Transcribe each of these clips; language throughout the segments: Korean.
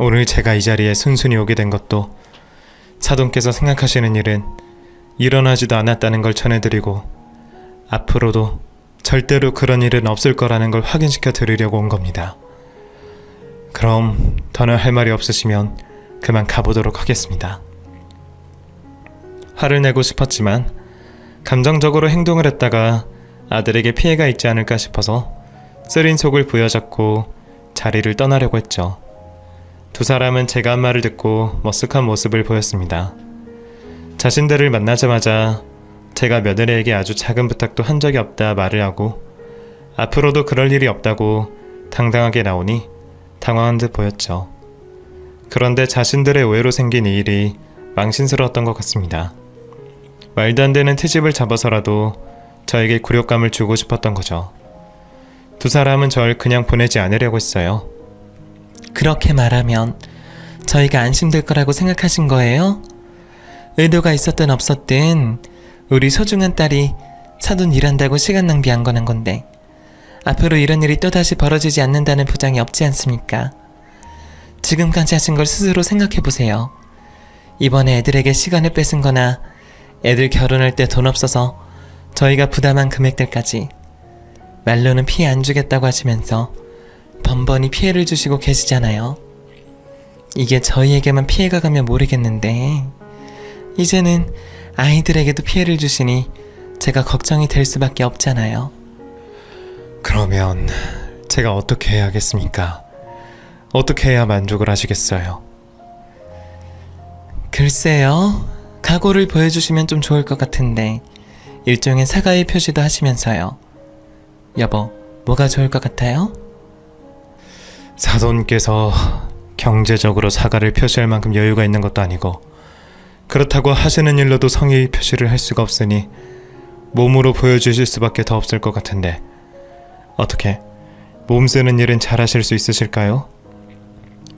오늘 제가 이 자리에 순순히 오게 된 것도 사돈께서 생각하시는 일은 일어나지도 않았다는 걸 전해드리고 앞으로도 절대로 그런 일은 없을 거라는 걸 확인시켜 드리려고 온 겁니다. 그럼 더는 할 말이 없으시면 그만 가보도록 하겠습니다. 화를 내고 싶었지만 감정적으로 행동을 했다가 아들에게 피해가 있지 않을까 싶어서 쓰린 속을 부여잡고 자리를 떠나려고 했죠. 두 사람은 제가 한 말을 듣고 머쓱한 모습을 보였습니다. 자신들을 만나자마자 제가 며느리에게 아주 작은 부탁도 한 적이 없다 말을 하고 앞으로도 그럴 일이 없다고 당당하게 나오니 당황한 듯 보였죠. 그런데 자신들의 오해로 생긴 이 일이 망신스러웠던 것 같습니다. 말도 안 되는 트집을 잡아서라도 저에게 굴욕감을 주고 싶었던 거죠. 두 사람은 절 그냥 보내지 않으려고 했어요. 그렇게 말하면 저희가 안심될 거라고 생각하신 거예요? 의도가 있었든 없었든 우리 소중한 딸이 사돈 일한다고 시간 낭비한 건 한 건데 앞으로 이런 일이 또다시 벌어지지 않는다는 보장이 없지 않습니까? 지금까지 하신 걸 스스로 생각해보세요. 이번에 애들에게 시간을 뺏은 거나 애들 결혼할 때 돈 없어서 저희가 부담한 금액들까지 말로는 피해 안 주겠다고 하시면서 번번이 피해를 주시고 계시잖아요. 이게 저희에게만 피해가 가면 모르겠는데 이제는 아이들에게도 피해를 주시니 제가 걱정이 될 수밖에 없잖아요. 그러면 제가 어떻게 해야겠습니까? 어떻게 해야 만족을 하시겠어요? 글쎄요, 각오를 보여주시면 좀 좋을 것 같은데 일종의 사과의 표시도 하시면서요. 여보, 뭐가 좋을 것 같아요? 사돈께서 경제적으로 사과를 표시할 만큼 여유가 있는 것도 아니고 그렇다고 하시는 일로도 성의 표시를 할 수가 없으니 몸으로 보여주실 수밖에 더 없을 것 같은데 어떻게 몸 쓰는 일은 잘하실 수 있으실까요?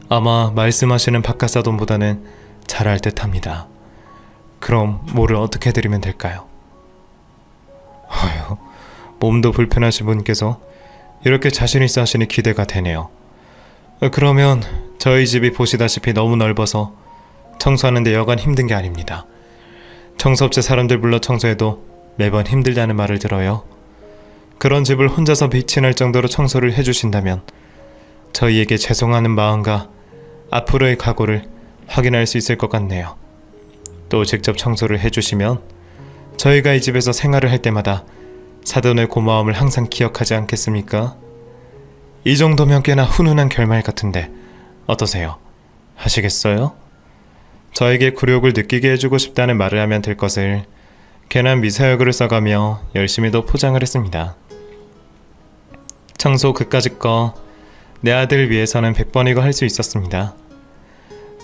아마 말씀하시는 바깥사돈보다는 잘할 듯합니다. 그럼 뭐를 어떻게 해드리면 될까요? 아유, 몸도 불편하신 분께서 이렇게 자신 있어 하시니 기대가 되네요. 그러면 저희 집이 보시다시피 너무 넓어서 청소하는데 여간 힘든 게 아닙니다. 청소업체 사람들 불러 청소해도 매번 힘들다는 말을 들어요. 그런 집을 혼자서 빛이 날 정도로 청소를 해주신다면 저희에게 죄송하는 마음과 앞으로의 각오를 확인할 수 있을 것 같네요. 또 직접 청소를 해주시면 저희가 이 집에서 생활을 할 때마다 사돈의 고마움을 항상 기억하지 않겠습니까? 이 정도면 꽤나 훈훈한 결말 같은데 어떠세요? 하시겠어요? 저에게 굴욕을 느끼게 해주고 싶다는 말을 하면 될 것을 괜한 미사여구를 써가며 열심히도 포장을 했습니다. 청소 그까짓 거 내 아들 위해서는 100번이고 할 수 있었습니다.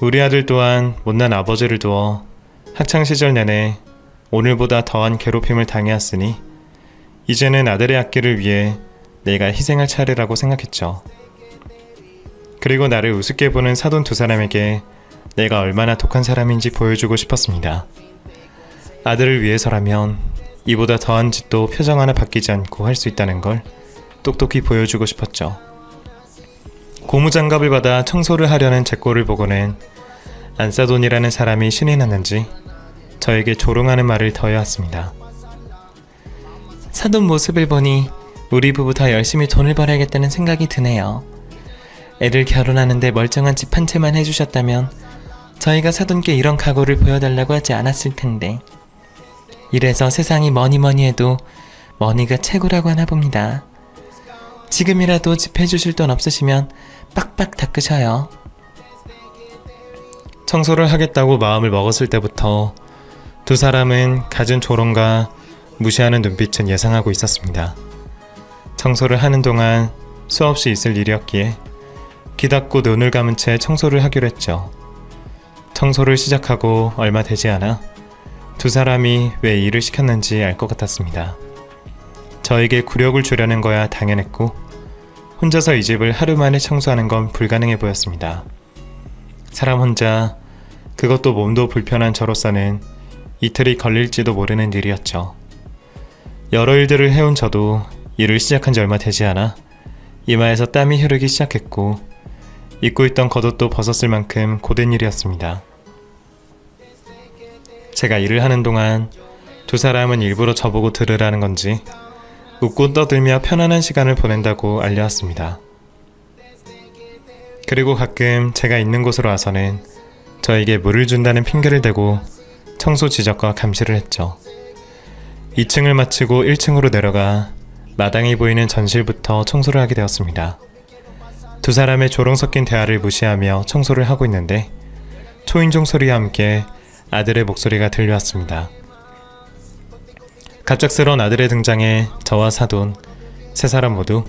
우리 아들 또한 못난 아버지를 두어 학창시절 내내 오늘보다 더한 괴롭힘을 당해왔으니 이제는 아들의 앞길을 위해 내가 희생할 차례라고 생각했죠. 그리고 나를 우습게 보는 사돈 두 사람에게 내가 얼마나 독한 사람인지 보여주고 싶었습니다. 아들을 위해서라면 이보다 더한 짓도 표정 하나 바뀌지 않고 할 수 있다는 걸 똑똑히 보여주고 싶었죠. 고무장갑을 받아 청소를 하려는 제 꼴을 보고는 안사돈이라는 사람이 신이 났는지 저에게 조롱하는 말을 더해왔습니다. 사돈 모습을 보니 우리 부부 더 열심히 돈을 벌어야겠다는 생각이 드네요. 애들 결혼하는데 멀쩡한 집 한 채만 해주셨다면 저희가 사돈께 이런 각오를 보여달라고 하지 않았을 텐데 이래서 세상이 뭐니 해도 머니가 최고라고 하나 봅니다. 지금이라도 집 해주실 돈 없으시면 빡빡 닦으셔요. 청소를 하겠다고 마음을 먹었을 때부터 두 사람은 갖은 조롱과 무시하는 눈빛은 예상하고 있었습니다. 청소를 하는 동안 수없이 있을 일이었기에 귀 닫고 눈을 감은 채 청소를 하기로 했죠. 청소를 시작하고 얼마 되지 않아 두 사람이 왜 일을 시켰는지 알 것 같았습니다. 저에게 굴욕을 주려는 거야 당연했고 혼자서 이 집을 하루 만에 청소하는 건 불가능해 보였습니다. 사람 혼자, 그것도 몸도 불편한 저로서는 이틀이 걸릴지도 모르는 일이었죠. 여러 일들을 해온 저도 일을 시작한 지 얼마 되지 않아 이마에서 땀이 흐르기 시작했고 입고 있던 겉옷도 벗었을 만큼 고된 일이었습니다. 제가 일을 하는 동안 두 사람은 일부러 저보고 들으라는 건지 웃고 떠들며 편안한 시간을 보낸다고 알려왔습니다. 그리고 가끔 제가 있는 곳으로 와서는 저에게 물을 준다는 핑계를 대고 청소 지적과 감시를 했죠. 2층을 마치고 1층으로 내려가 마당이 보이는 전실부터 청소를 하게 되었습니다. 두 사람의 조롱 섞인 대화를 무시하며 청소를 하고 있는데 초인종 소리와 함께 아들의 목소리가 들려왔습니다. 갑작스러운 아들의 등장에 저와 사돈, 세 사람 모두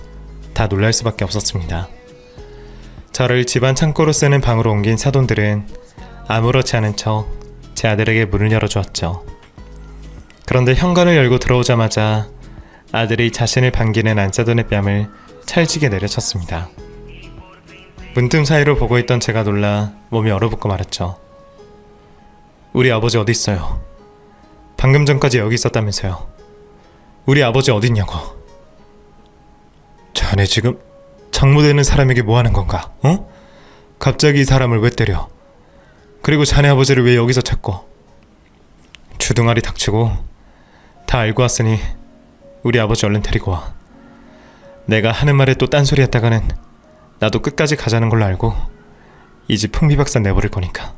다 놀랄 수밖에 없었습니다. 저를 집안 창고로 쓰는 방으로 옮긴 사돈들은 아무렇지 않은 척 제 아들에게 문을 열어주었죠. 그런데 현관을 열고 들어오자마자 아들이 자신을 반기는 안사돈의 뺨을 찰지게 내려쳤습니다. 문틈 사이로 보고 있던 제가 놀라 몸이 얼어붙고 말았죠. 우리 아버지 어디 있어요? 방금 전까지 여기 있었다면서요. 우리 아버지 어디 있냐고. 자네 지금 장모되는 사람에게 뭐 하는 건가? 어? 갑자기 이 사람을 왜 때려? 그리고 자네 아버지를 왜 여기서 찾고? 주둥아리 닥치고 다 알고 왔으니 우리 아버지 얼른 데리고 와. 내가 하는 말에 또 딴소리 했다가는 나도 끝까지 가자는 걸로 알고 이 집 풍비박산 내버릴 거니까.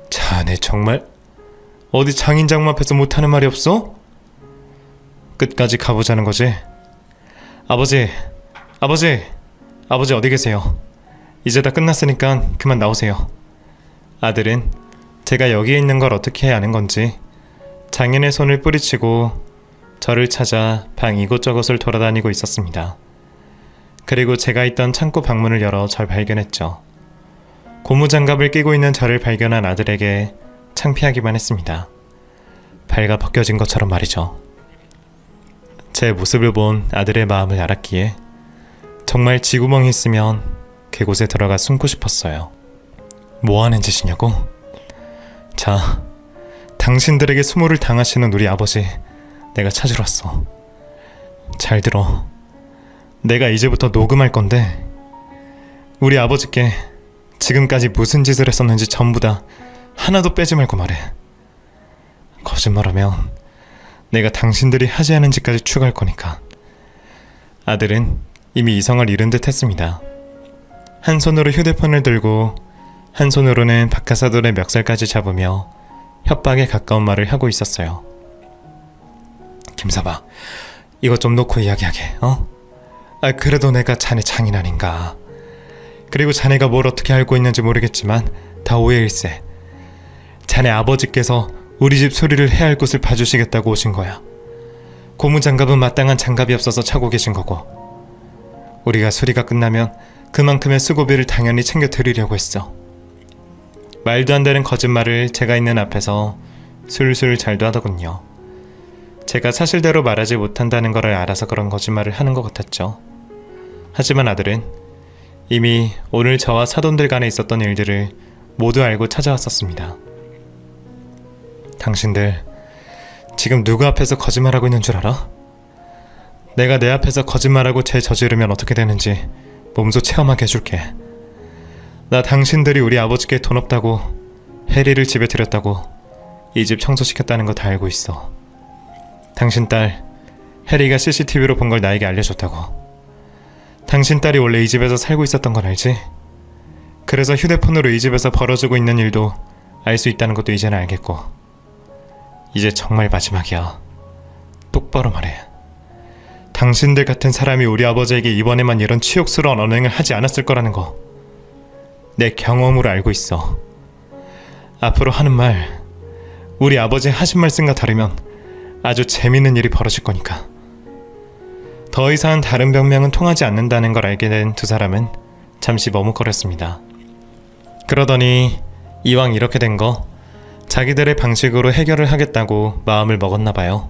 자네 정말 어디 장인장모 앞에서 못하는 말이 없어? 끝까지 가보자는 거지? 아버지 어디 계세요? 이제 다 끝났으니까 그만 나오세요. 아들은 제가 여기에 있는 걸 어떻게 아는 건지 장인의 손을 뿌리치고 저를 찾아 방 이곳저곳을 돌아다니고 있었습니다. 그리고 제가 있던 창고 방문을 열어 절 발견했죠. 고무장갑을 끼고 있는 저를 발견한 아들에게 창피하기만 했습니다. 발가 벗겨진 것처럼 말이죠. 제 모습을 본 아들의 마음을 알았기에 정말 쥐구멍이 있으면 그곳에 들어가 숨고 싶었어요. 뭐 하는 짓이냐고? 자, 당신들에게 수모를 당하시는 우리 아버지 내가 찾으러 왔어. 잘 들어. 내가 이제부터 녹음할 건데 우리 아버지께 지금까지 무슨 짓을 했었는지 전부 다 하나도 빼지 말고 말해. 거짓말하면 내가 당신들이 하지 않은 짓까지 추가할 거니까. 아들은 이미 이성을 잃은 듯 했습니다. 한 손으로 휴대폰을 들고 한 손으로는 박하사돈의 멱살까지 잡으며 협박에 가까운 말을 하고 있었어요. 김사바, 이것 좀 놓고 이야기하게, 어? 그래도 내가 자네 장인 아닌가. 그리고 자네가 뭘 어떻게 알고 있는지 모르겠지만 다 오해일세. 자네 아버지께서 우리 집 수리를 해야 할 곳을 봐주시겠다고 오신 거야. 고무장갑은 마땅한 장갑이 없어서 차고 계신 거고, 우리가 수리가 끝나면 그만큼의 수고비를 당연히 챙겨드리려고 했어. 말도 안 되는 거짓말을 제가 있는 앞에서 술술 잘도 하더군요. 제가 사실대로 말하지 못한다는 걸 알아서 그런 거짓말을 하는 것 같았죠. 하지만 아들은 이미 오늘 저와 사돈들 간에 있었던 일들을 모두 알고 찾아왔었습니다. 당신들 지금 누구 앞에서 거짓말하고 있는 줄 알아? 내가 내 앞에서 거짓말하고 죄 저지르면 어떻게 되는지 몸소 체험하게 해줄게. 나 당신들이 우리 아버지께 돈 없다고 해리를 집에 들였다고 이 집 청소시켰다는 거 다 알고 있어. 당신 딸 해리가 CCTV로 본 걸 나에게 알려줬다고. 당신 딸이 원래 이 집에서 살고 있었던 건 알지? 그래서 휴대폰으로 이 집에서 벌어지고 있는 일도 알 수 있다는 것도 이제는 알겠고. 이제 정말 마지막이야. 똑바로 말해. 당신들 같은 사람이 우리 아버지에게 이번에만 이런 치욕스러운 언행을 하지 않았을 거라는 거 내 경험으로 알고 있어. 앞으로 하는 말, 우리 아버지 하신 말씀과 다르면 아주 재밌는 일이 벌어질 거니까. 더 이상 다른 변명은 통하지 않는다는 걸 알게 된 두 사람은 잠시 머뭇거렸습니다. 그러더니 이왕 이렇게 된 거 자기들의 방식으로 해결을 하겠다고 마음을 먹었나 봐요.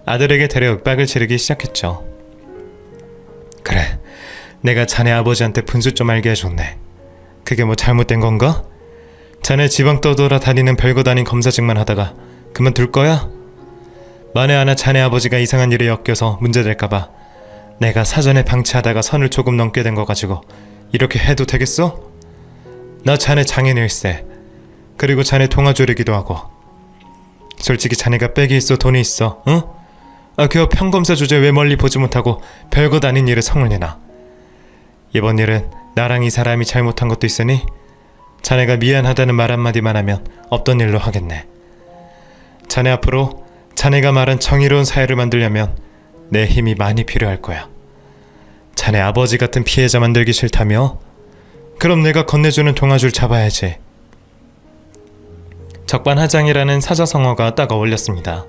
아들에게 대려 윽박을 지르기 시작했죠. 그래, 내가 자네 아버지한테 분수 좀 알게 해줬네. 그게 뭐 잘못된 건가? 자네 지방 떠돌아다니는 별것 아닌 검사직만 하다가 그만둘 거야? 만에 하나 자네 아버지가 이상한 일에 엮여서 문제될까봐 내가 사전에 방치하다가 선을 조금 넘게 된 거 가지고 이렇게 해도 되겠어? 나 자네 장인일세. 그리고 자네 동아줄이기도 하고. 솔직히 자네가 빽이 있어 돈이 있어, 응? 그 평검사 주제 왜 멀리 보지 못하고 별것 아닌 일에 성을 내나. 이번 일은 나랑 이 사람이 잘못한 것도 있으니 자네가 미안하다는 말 한마디만 하면 없던 일로 하겠네. 자네 앞으로 자네가 말한 정의로운 사회를 만들려면 내 힘이 많이 필요할 거야. 자네 아버지 같은 피해자 만들기 싫다며? 그럼 내가 건네주는 동아줄 잡아야지. 적반하장이라는 사자성어가 딱 어울렸습니다.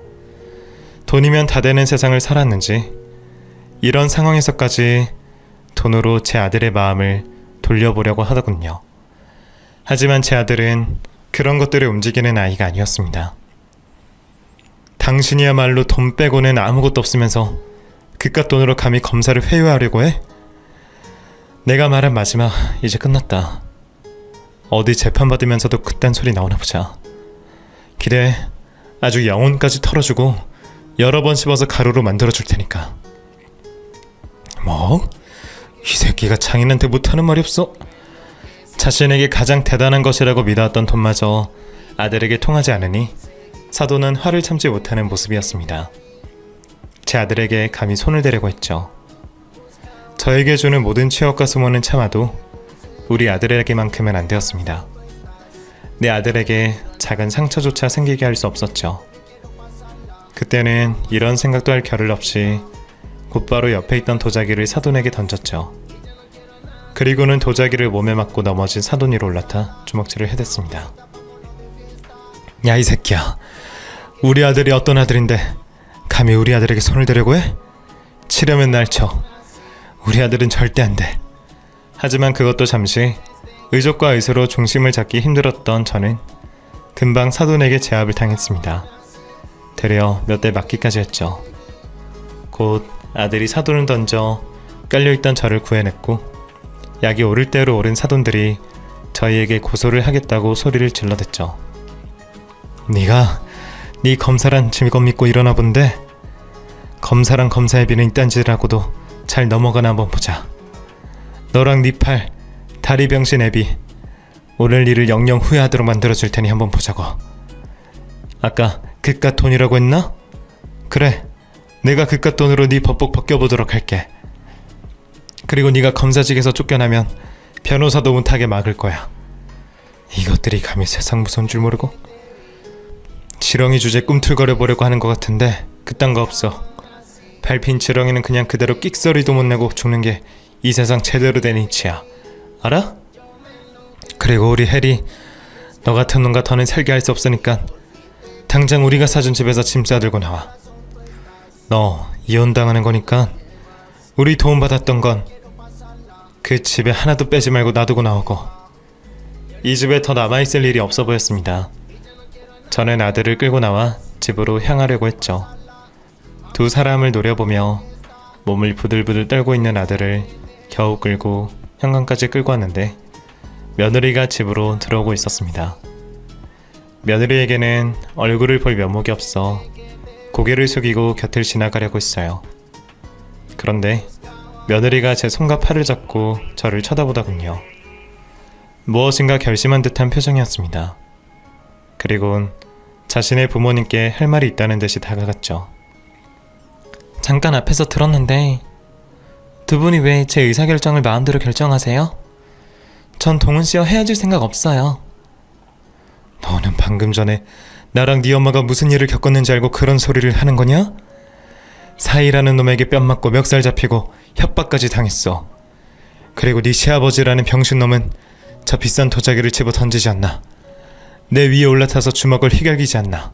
돈이면 다 되는 세상을 살았는지 이런 상황에서까지 돈으로 제 아들의 마음을 돌려보려고 하더군요. 하지만 제 아들은 그런 것들에 움직이는 아이가 아니었습니다. 당신이야말로 돈 빼고는 아무것도 없으면서 그깟 돈으로 감히 검사를 회유하려고 해? 내가 말한 마지막 이제 끝났다. 어디 재판받으면서도 그딴 소리 나오나 보자. 기대해. 아주 영혼까지 털어주고 여러 번 씹어서 가루로 만들어줄 테니까. 뭐? 이 새끼가 장인한테 못하는 말이 없어? 자신에게 가장 대단한 것이라고 믿어왔던 돈마저 아들에게 통하지 않으니 사돈은 화를 참지 못하는 모습이었습니다. 제 아들에게 감히 손을 대려고 했죠. 저에게 주는 모든 취업과 수모는 참아도 우리 아들에게만큼은 안 되었습니다. 내 아들에게 작은 상처조차 생기게 할 수 없었죠. 그때는 이런 생각도 할 겨를 없이 곧바로 옆에 있던 도자기를 사돈에게 던졌죠. 그리고는 도자기를 몸에 맞고 넘어진 사돈 위로 올라타 주먹질을 해댔습니다. 야, 이 새끼야. 우리 아들이 어떤 아들인데 감히 우리 아들에게 손을 대려고 해? 치려면 날 쳐. 우리 아들은 절대 안 돼. 하지만 그것도 잠시 의족과 의수로 중심을 잡기 힘들었던 저는 금방 사돈에게 제압을 당했습니다. 되려 몇 대 맞기까지 했죠. 곧 아들이 사돈을 던져 깔려있던 저를 구해냈고 약이 오를 대로 오른 사돈들이 저희에게 고소를 하겠다고 소리를 질러댔죠. 네가 네 검사란 직업 믿고 일어나 본데 검사랑 검사의 비는 이딴 짓을 하고도 잘 넘어가나 한번 보자. 너랑 네 팔, 다리 병신 애비 오늘 일을 영영 후회하도록 만들어줄 테니 한번 보자고. 아까 그깟 돈이라고 했나? 그래, 내가 그깟 돈으로 네 법복 벗겨보도록 할게. 그리고 네가 검사직에서 쫓겨나면 변호사도 못하게 막을 거야. 이것들이 감히 세상 무서운 줄 모르고 지렁이 주제 꿈틀거려 보려고 하는 것 같은데 그딴 거 없어. 밟힌 지렁이는 그냥 그대로 끽소리도 못 내고 죽는 게 이 세상 제대로 된 이치야. 알아? 그리고 우리 해리, 너 같은 놈과 더는 살게 할 수 없으니까 당장 우리가 사준 집에서 짐 싸들고 나와. 너 이혼당하는 거니까 우리 도움받았던 건 그 집에 하나도 빼지 말고 놔두고 나오고. 이 집에 더 남아있을 일이 없어 보였습니다. 저는 아들을 끌고 나와 집으로 향하려고 했죠. 두 사람을 노려보며 몸을 부들부들 떨고 있는 아들을 겨우 끌고 현관까지 끌고 왔는데 며느리가 집으로 들어오고 있었습니다. 며느리에게는 얼굴을 볼 면목이 없어 고개를 숙이고 곁을 지나가려고 했어요. 그런데 며느리가 제 손과 팔을 잡고 저를 쳐다보더군요. 무엇인가 결심한 듯한 표정이었습니다. 그리곤 자신의 부모님께 할 말이 있다는 듯이 다가갔죠. 잠깐 앞에서 들었는데 두 분이 왜 제 의사결정을 마음대로 결정하세요? 전 동훈 씨와 헤어질 생각 없어요. 너는 방금 전에 나랑 네 엄마가 무슨 일을 겪었는지 알고 그런 소리를 하는 거냐? 사이라는 놈에게 뺨 맞고 멱살 잡히고 협박까지 당했어. 그리고 네 시아버지라는 병신놈은 저 비싼 도자기를 집어 던지지 않나. 내 위에 올라타서 주먹을 휘갈기지 않나.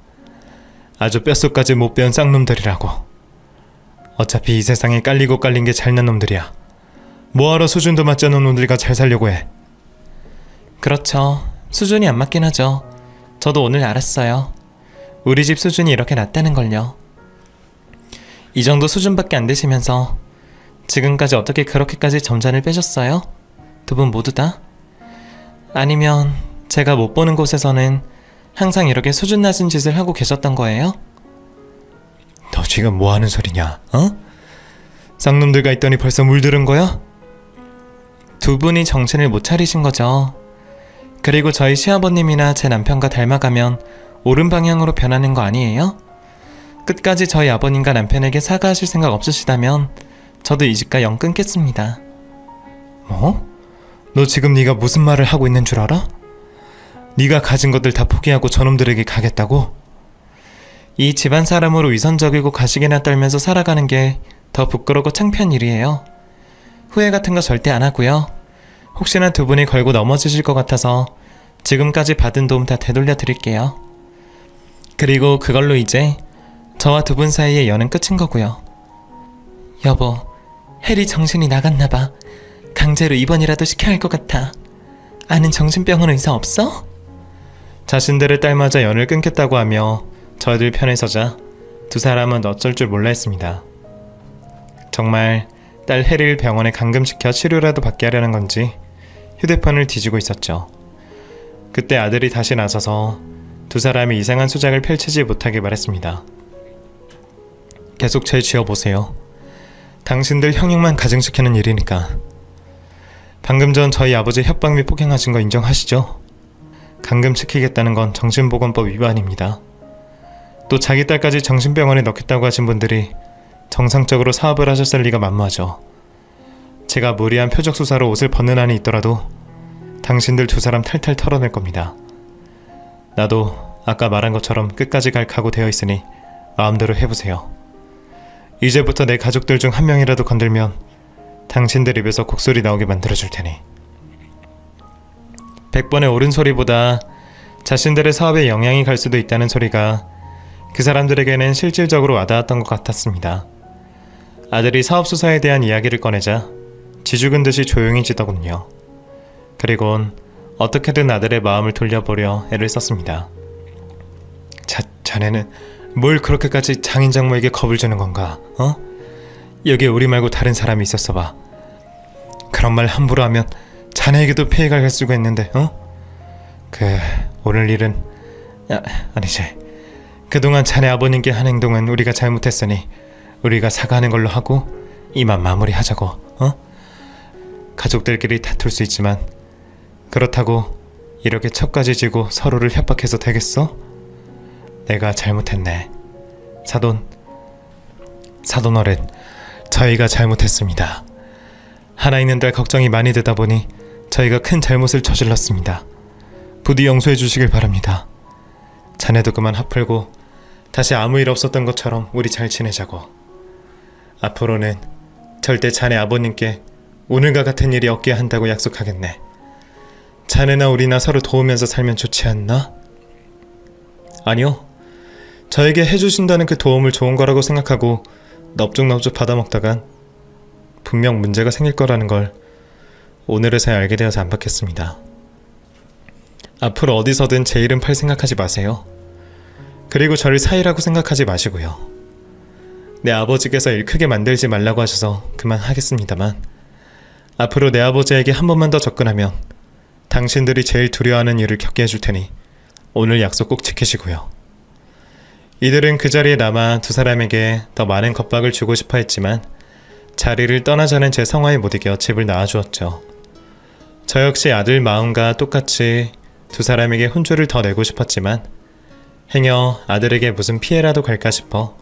아주 뼛속까지 못 배운 쌍놈들이라고. 어차피 이 세상에 깔리고 깔린 게 잘난 놈들이야. 뭐하러 수준도 맞지 않은 놈들과 잘 살려고 해. 그렇죠. 수준이 안 맞긴 하죠. 저도 오늘 알았어요. 우리 집 수준이 이렇게 낮다는 걸요. 이 정도 수준밖에 안 되시면서 지금까지 어떻게 그렇게까지 점잔을 빼셨어요? 두 분 모두 다? 아니면 제가 못 보는 곳에서는 항상 이렇게 수준 낮은 짓을 하고 계셨던 거예요? 너 지금 뭐 하는 소리냐? 어? 쌍놈들과 있더니 벌써 물들은 거야? 두 분이 정신을 못 차리신 거죠. 그리고 저희 시아버님이나 제 남편과 닮아가면 옳은 방향으로 변하는 거 아니에요? 끝까지 저희 아버님과 남편에게 사과하실 생각 없으시다면 저도 이 집과 영 끊겠습니다. 뭐? 너 지금 네가 무슨 말을 하고 있는 줄 알아? 네가 가진 것들 다 포기하고 저놈들에게 가겠다고? 이 집안 사람으로 위선적이고 가식이나 떨면서 살아가는 게 더 부끄럽고 창피한 일이에요. 후회 같은 거 절대 안 하고요. 혹시나 두 분이 걸고 넘어지실 것 같아서 지금까지 받은 도움 다 되돌려 드릴게요. 그리고 그걸로 이제 저와 두 분 사이의 연은 끝인 거고요. 여보, 해리 정신이 나갔나 봐. 강제로 입원이라도 시켜야 할 것 같아. 아는 정신병원 의사 없어? 자신들의 딸마저 연을 끊겠다고 하며 저희들 편에 서자 두 사람은 어쩔 줄 몰라 했습니다. 정말 딸 해리를 병원에 감금시켜 치료라도 받게 하려는 건지 휴대폰을 뒤지고 있었죠. 그때 아들이 다시 나서서 두 사람이 이상한 수작을 펼치지 못하게 말했습니다. 계속 제 쥐어보세요. 당신들 형님만 가증시키는 일이니까. 방금 전 저희 아버지 협박 및 폭행하신 거 인정하시죠? 감금시키겠다는 건 정신보건법 위반입니다. 또 자기 딸까지 정신병원에 넣겠다고 하신 분들이 정상적으로 사업을 하셨을 리가 만무하죠. 제가 무리한 표적 수사로 옷을 벗는 한이 있더라도 당신들 두 사람 탈탈 털어낼 겁니다. 나도 아까 말한 것처럼 끝까지 갈 각오 되어 있으니 마음대로 해보세요. 이제부터 내 가족들 중 한 명이라도 건들면 당신들 입에서 곡소리 나오게 만들어줄 테니. 100번의 옳은 소리보다 자신들의 사업에 영향이 갈 수도 있다는 소리가 그 사람들에게는 실질적으로 와닿았던 것 같았습니다. 아들이 사업 수사에 대한 이야기를 꺼내자 지죽은 듯이 조용해지더군요. 그리곤 어떻게든 아들의 마음을 돌려보려 애를 썼습니다. 자네는 뭘 그렇게까지 장인 장모에게 겁을 주는 건가? 어? 여기에 우리 말고 다른 사람이 있었어 봐. 그런 말 함부로 하면 자네에게도 피해가 갈 수가 있는데, 어? 오늘 일은 아니지. 그동안 자네 아버님께 한 행동은 우리가 잘못했으니 우리가 사과하는 걸로 하고 이만 마무리하자고, 어? 가족들끼리 다툴 수 있지만 그렇다고 이렇게 척까지 지고 서로를 협박해서 되겠어? 내가 잘못했네. 사돈 어른, 저희가 잘못했습니다. 하나 있는 딸 걱정이 많이 되다 보니 저희가 큰 잘못을 저질렀습니다. 부디 용서해 주시길 바랍니다. 자네도 그만 화풀고 다시 아무 일 없었던 것처럼 우리 잘 지내자고. 앞으로는 절대 자네 아버님께 오늘과 같은 일이 없게 한다고 약속하겠네. 자네나 우리나 서로 도우면서 살면 좋지 않나? 아니요. 저에게 해주신다는 그 도움을 좋은 거라고 생각하고 넙죽넙죽 받아먹다간 분명 문제가 생길 거라는 걸 오늘에서야 알게 되어서 안 받겠습니다. 앞으로 어디서든 제 이름 팔 생각하지 마세요. 그리고 저를 사이라고 생각하지 마시고요. 내 아버지께서 일 크게 만들지 말라고 하셔서 그만하겠습니다만 앞으로 내 아버지에게 한 번만 더 접근하면 당신들이 제일 두려워하는 일을 겪게 해줄 테니 오늘 약속 꼭 지키시고요. 이들은 그 자리에 남아 두 사람에게 더 많은 겁박을 주고 싶어 했지만 자리를 떠나자는 제 성화에 못 이겨 집을 나와주었죠. 저 역시 아들 마음과 똑같이 두 사람에게 혼쭐을 더 내고 싶었지만 행여 아들에게 무슨 피해라도 갈까 싶어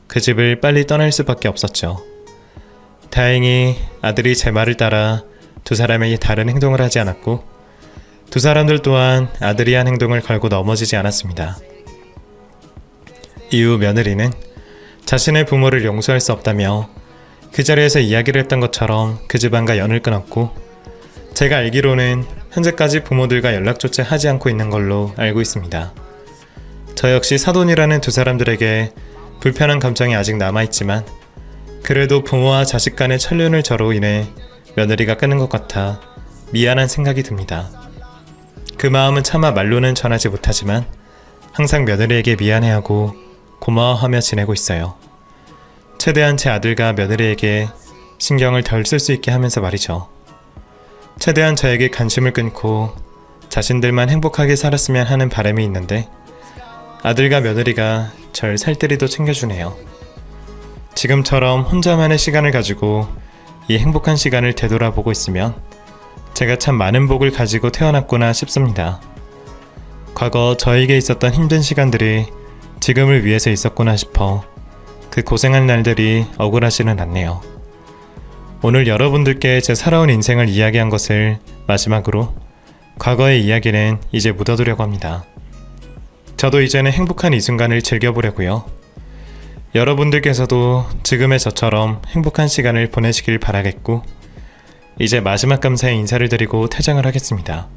그 집을 빨리 떠날 수밖에 없었죠. 다행히 아들이 제 말을 따라 두 사람에게 다른 행동을 하지 않았고 두 사람들 또한 아들이 한 행동을 걸고 넘어지지 않았습니다. 이후 며느리는 자신의 부모를 용서할 수 없다며 그 자리에서 이야기를 했던 것처럼 그 집안과 연을 끊었고 제가 알기로는 현재까지 부모들과 연락조차 하지 않고 있는 걸로 알고 있습니다. 저 역시 사돈이라는 두 사람들에게 불편한 감정이 아직 남아있지만 그래도 부모와 자식 간의 천륜을 저로 인해 며느리가 끊은 것 같아 미안한 생각이 듭니다. 그 마음은 차마 말로는 전하지 못하지만 항상 며느리에게 미안해하고 고마워하며 지내고 있어요. 최대한 제 아들과 며느리에게 신경을 덜 쓸 수 있게 하면서 말이죠. 최대한 저에게 관심을 끊고 자신들만 행복하게 살았으면 하는 바람이 있는데 아들과 며느리가 절 살뜰히도 챙겨주네요. 지금처럼 혼자만의 시간을 가지고 이 행복한 시간을 되돌아보고 있으면 제가 참 많은 복을 가지고 태어났구나 싶습니다. 과거 저에게 있었던 힘든 시간들이 지금을 위해서 있었구나 싶어 그 고생한 날들이 억울하지는 않네요. 오늘 여러분들께 제 살아온 인생을 이야기한 것을 마지막으로 과거의 이야기는 이제 묻어두려고 합니다. 저도 이제는 행복한 이 순간을 즐겨보려고요. 여러분들께서도 지금의 저처럼 행복한 시간을 보내시길 바라겠고, 이제 마지막 감사의 인사를 드리고 퇴장을 하겠습니다.